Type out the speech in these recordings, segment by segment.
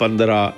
15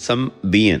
SymBian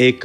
$1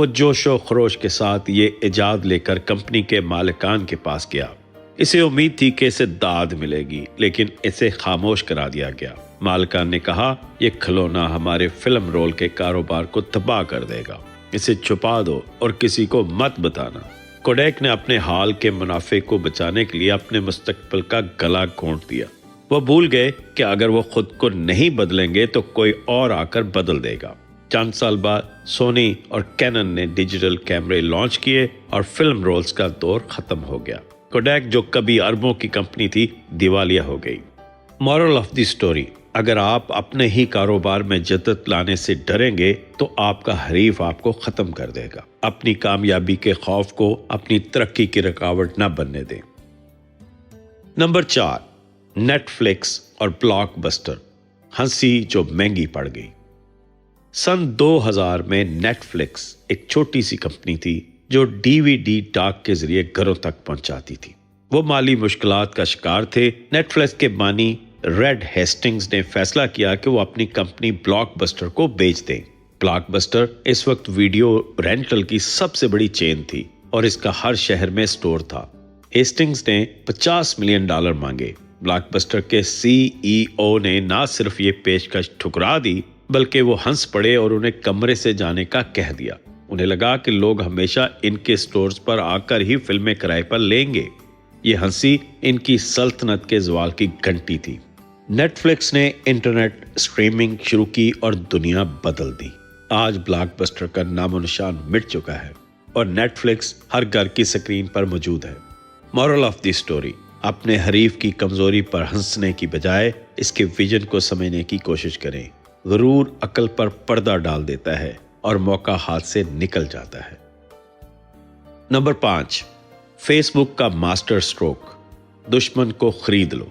وہ جوش و خروش کے ساتھ یہ ایجاد لے کر کمپنی کے مالکان کے پاس گیا۔ اسے امید تھی کہ اسے داد ملے گی، لیکن اسے خاموش کرا دیا گیا۔ مالکان نے کہا، یہ کھلونا ہمارے فلم رول کے کاروبار کو تباہ کر دے گا، اسے چھپا دو اور کسی کو مت بتانا۔ کوڈیک نے اپنے حال کے منافع کو بچانے کے لیے اپنے مستقبل کا گلا گھونٹ دیا۔ وہ بھول گئے کہ اگر وہ خود کو نہیں بدلیں گے تو کوئی اور آ کر بدل دے گا۔ چند سال بعد سونی اور کینن نے ڈیجیٹل کیمرے لانچ کیے اور فلم رولز کا دور ختم ہو گیا۔ کوڈیک جو کبھی اربوں کی کمپنی تھی، دیوالیہ ہو گئی۔ مورل آف دی سٹوری: اگر آپ اپنے ہی کاروبار میں جدت لانے سے ڈریں گے تو آپ کا حریف آپ کو ختم کر دے گا۔ اپنی کامیابی کے خوف کو اپنی ترقی کی رکاوٹ نہ بننے دیں۔ نمبر 4، نیٹ فلکس اور بلاک بسٹر، ہنسی جو مہنگی پڑ گئی۔ سن 2000 میں نیٹ فلکس ایک چھوٹی سی کمپنی تھی جو DVD ڈاک کے ذریعے گھروں تک پہنچاتی تھی۔ وہ مالی مشکلات کا شکار تھے۔ نیٹ فلکس کے بانی ریڈ ہیسٹنگز نے فیصلہ کیا کہ وہ اپنی کمپنی بلاک بسٹر کو بیچ دیں۔ بلاک بسٹر اس وقت ویڈیو رینٹل کی سب سے بڑی چین تھی اور اس کا ہر شہر میں سٹور تھا۔ ہیسٹنگز نے $50 ملین مانگے۔ بلاک بسٹر کے CEO نے نہ صرف یہ پیشکش ٹھکرا دی بلکہ وہ ہنس پڑے اور انہیں کمرے سے جانے کا کہہ دیا۔ انہیں لگا کہ لوگ ہمیشہ ان کے سٹورز پر آ کر ہی فلمیں کرائے پر لیں گے۔ یہ ہنسی ان کی سلطنت کے زوال کی گھنٹی تھی۔ نیٹ فلکس نے انٹرنیٹ اسٹریمنگ شروع کی اور دنیا بدل دی۔ آج بلاک بسٹر کا نام و نشان مٹ چکا ہے اور نیٹ فلکس ہر گھر کی سکرین پر موجود ہے۔ مورل آف دی سٹوری: اپنے حریف کی کمزوری پر ہنسنے کی بجائے اس کے ویژن کو سمجھنے کی کوشش کریں۔ غرور عقل پر پردہ ڈال دیتا ہے اور موقع ہاتھ سے نکل جاتا ہے۔ نمبر 5، فیس بک کا ماسٹر سٹروک: دشمن کو خرید لو۔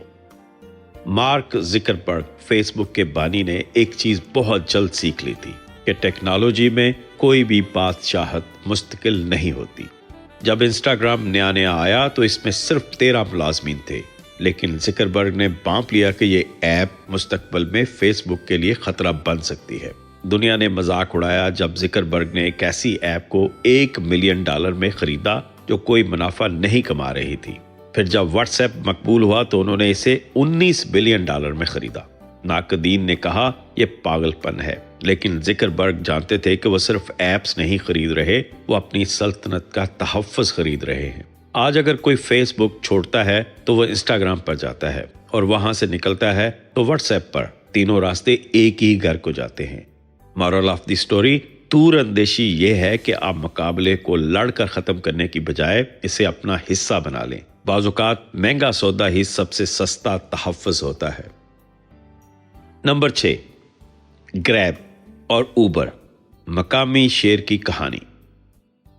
مارک زکربرگ، فیس بک کے بانی نے ایک چیز بہت جلد سیکھ لی تھی کہ ٹیکنالوجی میں کوئی بھی بادشاہت مستقل نہیں ہوتی۔ جب انسٹاگرام نیا آیا تو اس میں صرف 13 ملازمین تھے، لیکن زکربرگ نے بانپ لیا کہ یہ ایپ مستقبل میں فیس بک کے لیے خطرہ بن سکتی ہے۔ دنیا نے مذاق اڑایا جب زکربرگ نے ایک ایسی ایپ کو $1 ملین میں خریدا جو کوئی منافع نہیں کما رہی تھی۔ پھر جب واٹس ایپ مقبول ہوا تو انہوں نے اسے $19 بلین میں خریدا۔ ناقدین نے کہا یہ پاگل پن ہے، لیکن زکربرگ جانتے تھے کہ وہ صرف ایپس نہیں خرید رہے، وہ اپنی سلطنت کا تحفظ خرید رہے ہیں۔ آج اگر کوئی فیس بک چھوڑتا ہے تو وہ انسٹاگرام پر جاتا ہے اور وہاں سے نکلتا ہے تو واٹس ایپ پر۔ تینوں راستے ایک ہی گھر کو جاتے ہیں۔ مورل آف دی سٹوری: دور اندیشی یہ ہے کہ آپ مقابلے کو لڑ کر ختم کرنے کی بجائے اسے اپنا حصہ بنا لیں۔ بعض اوقات مہنگا سودا ہی سب سے سستا تحفظ ہوتا ہے۔ نمبر 6، گریب اور اوبر، مقامی شیر کی کہانی۔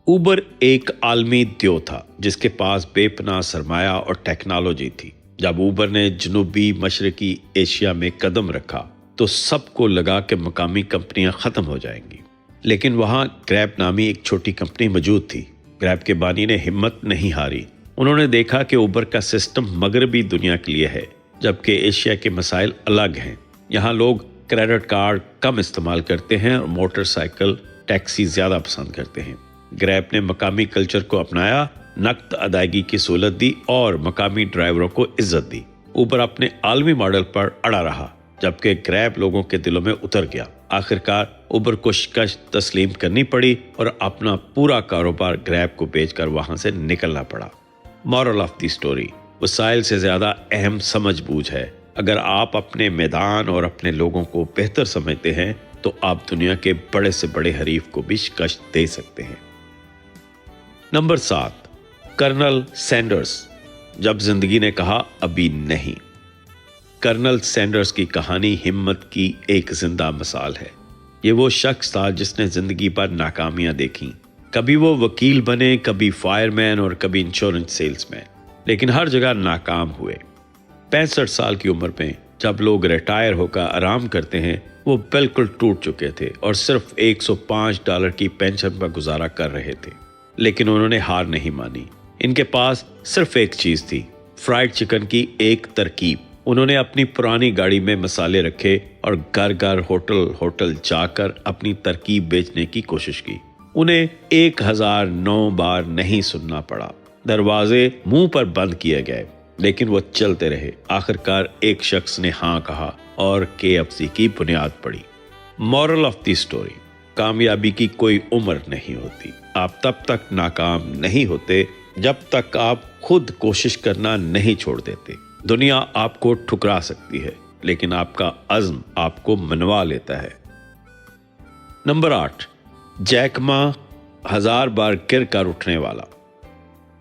اوبر ایک عالمی دیو تھا جس کے پاس بے پناہ سرمایہ اور ٹیکنالوجی تھی۔ جب اوبر نے جنوبی مشرقی ایشیا میں قدم رکھا تو سب کو لگا کہ مقامی کمپنیاں ختم ہو جائیں گی، لیکن وہاں گریب نامی ایک چھوٹی کمپنی موجود تھی۔ گریب کے بانی نے ہمت نہیں ہاری۔ انہوں نے دیکھا کہ اوبر کا سسٹم مغربی دنیا کے لیے ہے، جبکہ ایشیا کے مسائل الگ ہیں۔ یہاں لوگ کریڈٹ کارڈ کم استعمال کرتے ہیں اور موٹر سائیکل ٹیکسی زیادہ پسند کرتے ہیں۔ گریب نے مقامی کلچر کو اپنایا، نقد ادائیگی کی سہولت دی اور مقامی ڈرائیوروں کو عزت دی۔ اوبر اپنے عالمی ماڈل پر اڑا رہا، جبکہ گریب لوگوں کے دلوں میں اتر گیا۔ آخرکار اوبر کو شکست تسلیم کرنی پڑی اور اپنا پورا کاروبار گریب کو بیچ کر وہاں سے نکلنا پڑا۔ مورل آف دی سٹوری: وسائل سے زیادہ اہم سمجھ بوجھ ہے۔ اگر آپ اپنے میدان اور اپنے لوگوں کو بہتر سمجھتے ہیں تو آپ دنیا کے بڑے سے بڑے حریف کو بھی شکست دے سکتے ہیں۔ نمبر 7، کرنل سینڈرز، جب زندگی نے کہا ابھی نہیں۔ کرنل سینڈرز کی کہانی ہمت کی ایک زندہ مثال ہے۔ یہ وہ شخص تھا جس نے زندگی پر ناکامیاں دیکھیں۔ کبھی وہ وکیل بنے، کبھی فائر مین اور کبھی انشورنس سیلز مین، لیکن ہر جگہ ناکام ہوئے۔ 65 سال کی عمر میں جب لوگ ریٹائر ہو کر آرام کرتے ہیں، وہ بالکل ٹوٹ چکے تھے اور صرف $105 کی پینشن پر گزارا کر رہے تھے، لیکن انہوں نے ہار نہیں مانی۔ ان کے پاس صرف ایک چیز تھی، فرائیڈ چکن کی ایک ترکیب۔ انہوں نے اپنی پرانی گاڑی میں مسالے رکھے اور گھر گھر ہوٹل جا کر اپنی ترکیب بیچنے کی کوشش کی۔ انہیں 1009 بار نہیں سننا پڑا، دروازے منہ پر بند کیے گئے، لیکن وہ چلتے رہے۔ آخرکار ایک شخص نے ہاں کہا اور KFC کی بنیاد پڑی۔ مورل آف دی سٹوری: کامیابی کی کوئی عمر نہیں ہوتی۔ آپ تب تک ناکام نہیں ہوتے جب تک آپ خود کوشش کرنا نہیں چھوڑ دیتے۔ دنیا آپ کو ٹھکرا سکتی ہے، لیکن آپ کا عزم آپ کو منوا لیتا ہے۔ نمبر 8، جیک ما 1000 بار گر کر اٹھنے والا۔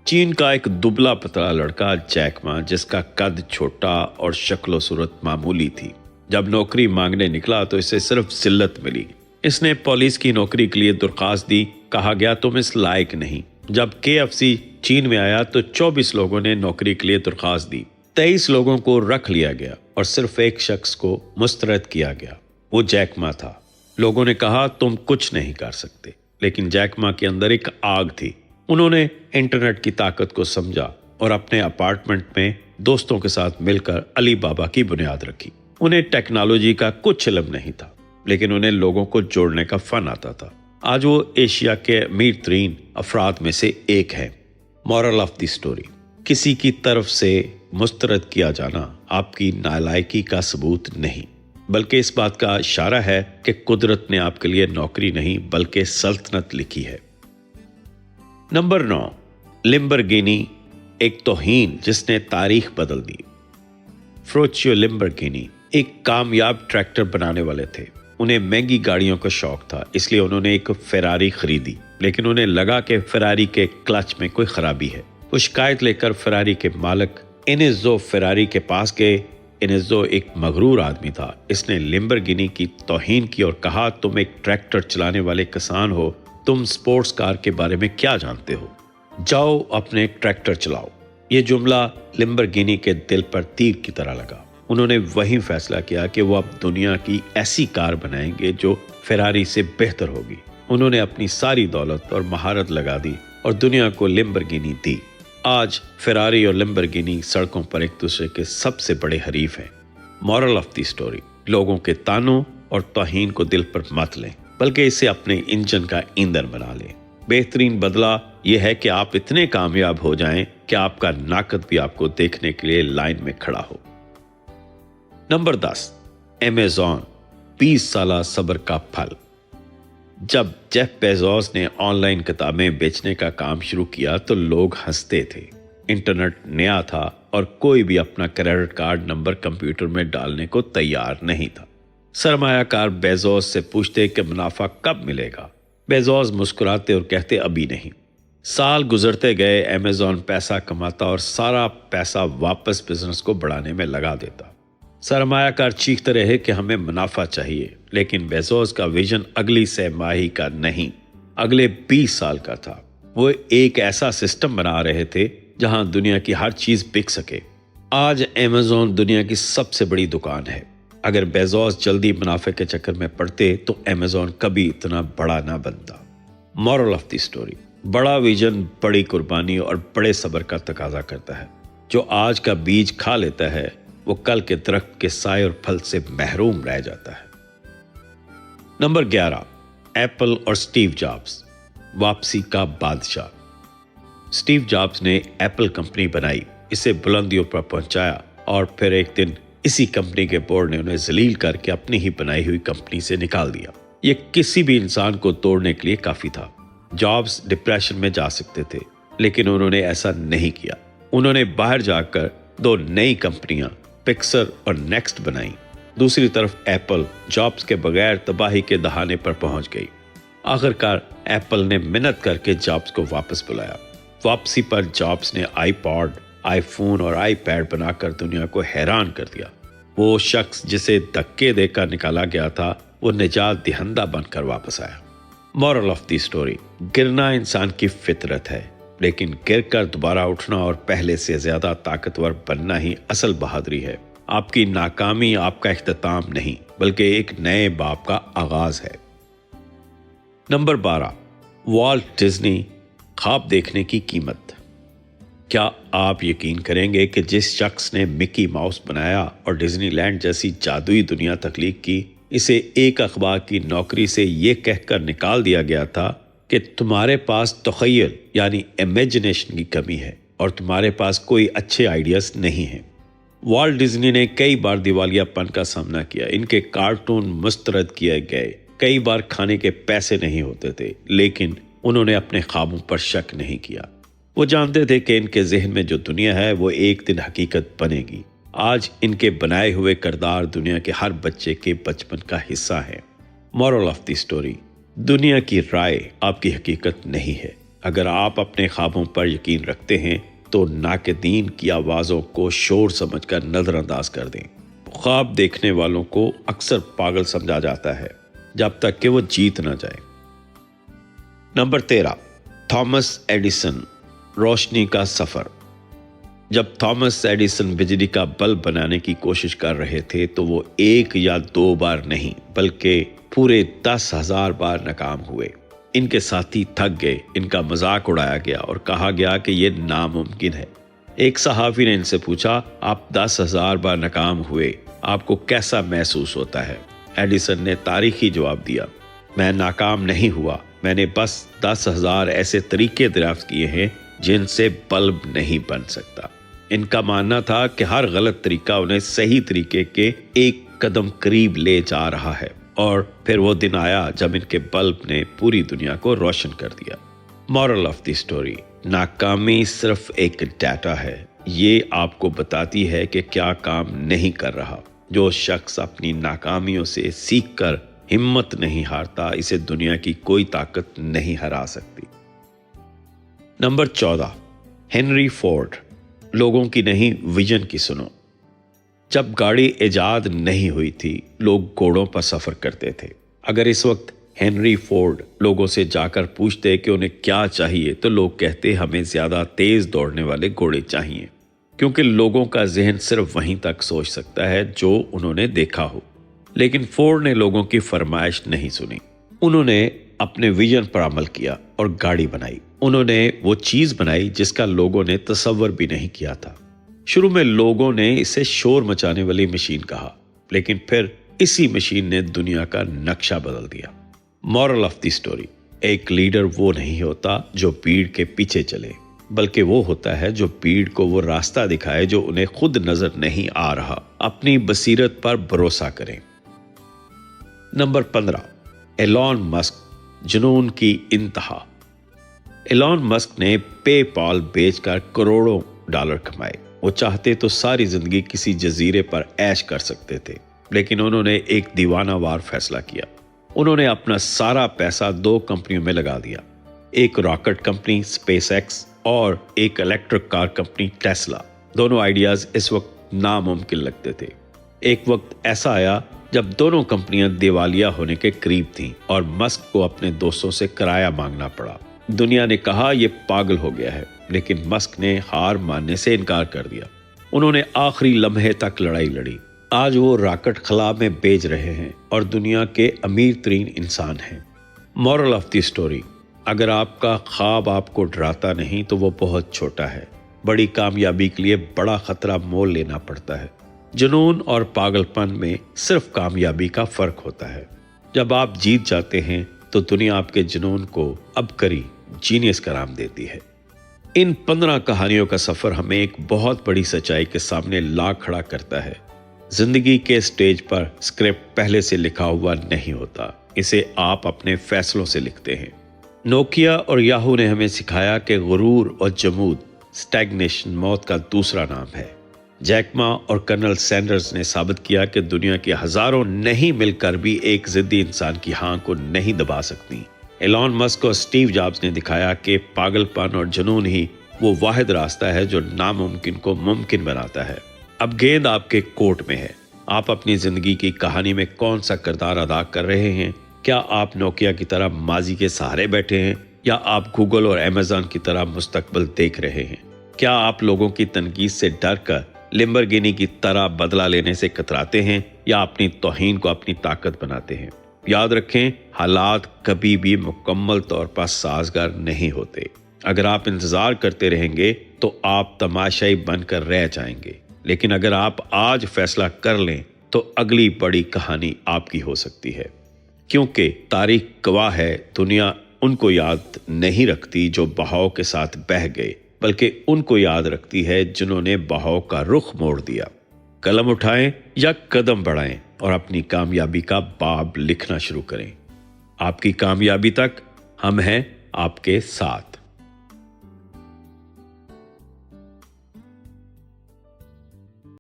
چین کا ایک دبلا پتلا لڑکا جیک ما، جس کا قد چھوٹا اور شکل و صورت معمولی تھی، جب نوکری مانگنے نکلا تو اسے صرف ذلت ملی۔ اس نے پولیس کی نوکری کے لیے درخواست دی، کہا گیا تم اس لائق نہیں۔ جب KFC چین میں آیا تو 24 لوگوں نے نوکری کے لیے درخواست دی، 23 لوگوں کو رکھ لیا گیا اور صرف ایک شخص کو مسترد کیا گیا۔ وہ جیک ما تھا۔ لوگوں نے کہا تم کچھ نہیں کر سکتے، لیکن جیک ما کے اندر ایک آگ تھی۔ انہوں نے انٹرنیٹ کی طاقت کو سمجھا اور اپنے اپارٹمنٹ میں دوستوں کے ساتھ مل کر علی بابا کی بنیاد رکھی۔ انہیں ٹیکنالوجی کا کچھ علم نہیں تھا، لیکن انہیں لوگوں کو جوڑنے کا فن آتا تھا۔ آج وہ ایشیا کے امیر ترین افراد میں سے ایک ہے۔ مورل آف دی سٹوری: کسی کی طرف سے مسترد کیا جانا آپ کی نالائکی کا ثبوت نہیں، بلکہ اس بات کا اشارہ ہے کہ قدرت نے آپ کے لیے نوکری نہیں بلکہ سلطنت لکھی ہے۔ نمبر 9، لمبرگینی، ایک توہین جس نے تاریخ بدل دی۔ فروچیو لمبرگینی ایک کامیاب ٹریکٹر بنانے والے تھے۔ انہیں مہنگی گاڑیوں کا شوق تھا، اس لیے انہوں نے ایک فراری خریدی، لیکن انہیں لگا کہ فراری کے کلچ میں کوئی خرابی ہے۔ وہ شکایت لے کر فراری کے مالک انیزو فراری کے پاس گئے۔ انیزو ایک مغرور آدمی تھا۔ اس نے لمبرگینی کی توہین کی اور کہا تم ایک ٹریکٹر چلانے والے کسان ہو، تم سپورٹس کار کے بارے میں کیا جانتے ہو؟ جاؤ اپنے ٹریکٹر چلاؤ۔ یہ جملہ لمبرگینی کے دل پر تیر کی طرح لگا۔ انہوں نے وہی فیصلہ کیا کہ وہ اب دنیا کی ایسی کار بنائیں گے جو فراری سے بہتر ہوگی۔ انہوں نے اپنی ساری دولت اور مہارت لگا دی اور دنیا کو لمبرگینی دی۔ آج فراری اور لمبرگینی سڑکوں پر ایک دوسرے کے سب سے بڑے حریف ہیں۔ مورل آف دی سٹوری: لوگوں کے طعنوں اور توہین کو دل پر مت لیں، بلکہ اسے اپنے انجن کا ایندھن بنا لیں۔ بہترین بدلہ یہ ہے کہ آپ اتنے کامیاب ہو جائیں کہ آپ کا ناقد بھی آپ کو دیکھنے کے لیے لائن میں کھڑا ہو۔ نمبر 10، ایمیزون، 20 سالہ صبر کا پھل۔ جب جیف بیزوس نے آن لائن کتابیں بیچنے کا کام شروع کیا تو لوگ ہنستے تھے۔ انٹرنیٹ نیا تھا اور کوئی بھی اپنا کریڈٹ کارڈ نمبر کمپیوٹر میں ڈالنے کو تیار نہیں تھا۔ سرمایہ کار بیزوس سے پوچھتے کہ منافع کب ملے گا۔ بیزوس مسکراتے اور کہتے ابھی نہیں۔ سال گزرتے گئے، ایمیزون پیسہ کماتا اور سارا پیسہ واپس بزنس کو بڑھانے میں لگا دیتا۔ سرمایہ کار چیختے رہے کہ ہمیں منافع چاہیے، لیکن بیزوس کا ویژن اگلی 6 ماہی کا نہیں، اگلے 20 سال کا تھا۔ وہ ایک ایسا سسٹم بنا رہے تھے جہاں دنیا کی ہر چیز بک سکے۔ آج ایمیزون دنیا کی سب سے بڑی دکان ہے۔ اگر بیزوس جلدی منافع کے چکر میں پڑتے تو ایمیزون کبھی اتنا بڑا نہ بنتا۔ مورل آف دی سٹوری: بڑا ویژن بڑی قربانی اور بڑے صبر کا تقاضا کرتا ہے۔ جو آج کا بیج کھا لیتا ہے وہ کل کے درخت کے سائے اور پھل سے محروم رہ جاتا ہے۔ نمبر 11، ایپل اور سٹیو جابز، واپسی کا بادشاہ۔ سٹیو جابز نے ایپل کمپنی بنائی، اسے بلندیوں پر پہنچایا اور پھر ایک دن اسی کمپنی کے بورڈ نے انہیں ذلیل کر کے اپنی ہی بنائی ہوئی کمپنی سے نکال دیا۔ یہ کسی بھی انسان کو توڑنے کے لیے کافی تھا۔ جابز ڈپریشن میں جا سکتے تھے، لیکن انہوں نے ایسا نہیں کیا۔ انہوں نے باہر جا کر 2 نئی کمپنیاں پکسر اور نیکسٹ بنائی۔ دوسری طرف ایپل جابز کے بغیر تباہی کے دہانے پر پہنچ گئی۔ آخرکار ایپل نے منت کر کے جابز کو واپس بلایا۔ واپسی پر جابز نے آئی پاڈ، آئی فون اور آئی پیڈ بنا کر دنیا کو حیران کر دیا۔ وہ شخص جسے دھکے دے کر نکالا گیا تھا وہ نجات دہندہ بن کر واپس آیا۔ مورل آف دی سٹوری: گرنا انسان کی فطرت ہے، لیکن گر کر دوبارہ اٹھنا اور پہلے سے زیادہ طاقتور بننا ہی اصل بہادری ہے۔ آپ کی ناکامی آپ کا اختتام نہیں بلکہ ایک نئے باب کا آغاز ہے۔ نمبر 12، والٹ ڈزنی، خواب دیکھنے کی قیمت۔ کیا آپ یقین کریں گے کہ جس شخص نے مکی ماؤس بنایا اور ڈزنی لینڈ جیسی جادوئی دنیا تخلیق کی، اسے ایک اخبار کی نوکری سے یہ کہہ کر نکال دیا گیا تھا کہ تمہارے پاس تخیل یعنی امیجنیشن کی کمی ہے اور تمہارے پاس کوئی اچھے آئیڈیاز نہیں ہیں۔ والٹ ڈزنی نے کئی بار دیوالیہ پن کا سامنا کیا، ان کے کارٹون مسترد کیے گئے، کئی بار کھانے کے پیسے نہیں ہوتے تھے، لیکن انہوں نے اپنے خوابوں پر شک نہیں کیا۔ وہ جانتے تھے کہ ان کے ذہن میں جو دنیا ہے وہ ایک دن حقیقت بنے گی۔ آج ان کے بنائے ہوئے کردار دنیا کے ہر بچے کے بچپن کا حصہ ہے۔ مورل آف دی سٹوری: دنیا کی رائے آپ کی حقیقت نہیں ہے۔ اگر آپ اپنے خوابوں پر یقین رکھتے ہیں تو ناقدین کی آوازوں کو شور سمجھ کر نظر انداز کر دیں۔ خواب دیکھنے والوں کو اکثر پاگل سمجھا جاتا ہے جب تک کہ وہ جیت نہ جائے۔ نمبر 13، تھامس ایڈیسن، روشنی کا سفر۔ جب تھامس ایڈیسن بجلی کا بلب بنانے کی کوشش کر رہے تھے تو وہ 1 یا 2 بار نہیں بلکہ پورے 10,000 بار ناکام ہوئے۔ ان کے ساتھی تھک گئے، ان کا مذاق اڑایا گیا اور کہا گیا کہ یہ ناممکن ہے۔ ایک صحافی نے ان سے پوچھا، آپ 10,000 بار ناکام ہوئے، آپ کو کیسا محسوس ہوتا ہے؟ ایڈیسن نے تاریخی جواب دیا، میں ناکام نہیں ہوا، میں نے بس 10,000 ایسے طریقے دریافت کیے ہیں جن سے بلب نہیں بن سکتا۔ ان کا ماننا تھا کہ ہر غلط طریقہ انہیں صحیح طریقے کے ایک قدم قریب لے جا رہا ہے، اور پھر وہ دن آیا جب ان کے بلب نے پوری دنیا کو روشن کر دیا۔ مورل آف دی سٹوری: ناکامی صرف ایک ڈیٹا ہے، یہ آپ کو بتاتی ہے کہ کیا کام نہیں کر رہا۔ جو شخص اپنی ناکامیوں سے سیکھ کر ہمت نہیں ہارتا، اسے دنیا کی کوئی طاقت نہیں ہرا سکتی۔ نمبر 14، ہنری فورڈ، لوگوں کی نہیں ویژن کی سنو۔ جب گاڑی ایجاد نہیں ہوئی تھی، لوگ گھوڑوں پر سفر کرتے تھے۔ اگر اس وقت ہنری فورڈ لوگوں سے جا کر پوچھتے کہ انہیں کیا چاہیے تو لوگ کہتے ہمیں زیادہ تیز دوڑنے والے گھوڑے چاہیے، کیونکہ لوگوں کا ذہن صرف وہیں تک سوچ سکتا ہے جو انہوں نے دیکھا ہو۔ لیکن فورڈ نے لوگوں کی فرمائش نہیں سنی، انہوں نے اپنے ویژن پر عمل کیا اور گاڑی بنائی۔ انہوں نے وہ چیز بنائی جس کا لوگوں نے تصور بھی نہیں کیا تھا۔ شروع میں لوگوں نے اسے شور مچانے والی مشین کہا، لیکن پھر اسی مشین نے دنیا کا نقشہ بدل دیا۔ مورل آف دی سٹوری: ایک لیڈر وہ نہیں ہوتا جو بھیڑ کے پیچھے چلے، بلکہ وہ ہوتا ہے جو بھیڑ کو وہ راستہ دکھائے جو انہیں خود نظر نہیں آ رہا۔ اپنی بصیرت پر بھروسہ کریں۔ نمبر 15، ایلون مسک، جنون کی انتہا۔ ایلون مسک نے پے پال بیچ کر کروڑوں ڈالر کمائے۔ وہ چاہتے تو ساری زندگی کسی جزیرے پر عیش کر سکتے تھے، لیکن انہوں نے ایک دیوانہ وار فیصلہ کیا۔ انہوں نے اپنا سارا پیسہ 2 کمپنیوں میں لگا دیا، ایک راکٹ کمپنی اسپیس ایکس اور ایک الیکٹرک کار کمپنی ٹیسلا۔ دونوں آئیڈیاز اس وقت ناممکن لگتے تھے۔ ایک وقت ایسا آیا جب دونوں کمپنیاں دیوالیہ ہونے کے قریب تھیں اور مسک کو اپنے دوستوں سے کرایہ مانگنا پڑا۔ دنیا نے کہا یہ پاگل ہو گیا ہے، لیکن مسک نے ہار ماننے سے انکار کر دیا۔ انہوں نے آخری لمحے تک لڑائی لڑی۔ آج وہ راکٹ خلا میں بیچ رہے ہیں اور دنیا کے امیر ترین انسان ہیں۔ مورل آف دی سٹوری: اگر آپ کا خواب آپ کو ڈراتا نہیں تو وہ بہت چھوٹا ہے۔ بڑی کامیابی کے لیے بڑا خطرہ مول لینا پڑتا ہے۔ جنون اور پاگل پن میں صرف کامیابی کا فرق ہوتا ہے۔ جب آپ جیت جاتے ہیں تو دنیا آپ کے جنون کو عبقری، جینیس قرار دیتی ہے۔ ان 15 کہانیوں کا سفر ہمیں ایک بہت بڑی سچائی کے سامنے لا کھڑا کرتا ہے۔ زندگی کے سٹیج پر اسکرپٹ پہلے سے لکھا ہوا نہیں ہوتا، اسے آپ اپنے فیصلوں سے لکھتے ہیں۔ نوکیا اور یاہو نے ہمیں سکھایا کہ غرور اور جمود، اسٹیگنیشن، موت کا دوسرا نام ہے۔ جیک ما اور کرنل سینڈرز نے ثابت کیا کہ دنیا کے ہزاروں نہیں مل کر بھی ایک ضدی انسان کی ہاں کو نہیں دبا سکتی۔ ایلون مسک اور اسٹیو جابز نے دکھایا کہ پاگل پن اور جنون ہی وہ واحد راستہ ہے جو ناممکن کو ممکن بناتا ہے۔ اب گیند آپ کے کورٹ میں ہے۔ آپ اپنی زندگی کی کہانی میں کون سا کردار ادا کر رہے ہیں؟ کیا آپ نوکیا کی طرح ماضی کے سہارے بیٹھے ہیں یا آپ گوگل اور امیزون کی طرح مستقبل دیکھ رہے ہیں؟ کیا آپ لوگوں کی تنقید سے ڈر کر لمبرگینی کی طرح بدلہ لینے سے کتراتے ہیں یا اپنی توہین کو اپنی طاقت بناتے ہیں؟ یاد رکھیں، حالات کبھی بھی مکمل طور پر سازگار نہیں ہوتے۔ اگر آپ انتظار کرتے رہیں گے تو آپ تماشائی بن کر رہ جائیں گے، لیکن اگر آپ آج فیصلہ کر لیں تو اگلی بڑی کہانی آپ کی ہو سکتی ہے، کیونکہ تاریخ گواہ ہے دنیا ان کو یاد نہیں رکھتی جو بہاؤ کے ساتھ بہہ گئے، بلکہ ان کو یاد رکھتی ہے جنہوں نے بہاؤ کا رخ موڑ دیا۔ قلم اٹھائیں یا قدم بڑھائیں اور اپنی کامیابی کا باب لکھنا شروع کریں۔ آپ کی کامیابی تک ہم ہیں آپ کے ساتھ۔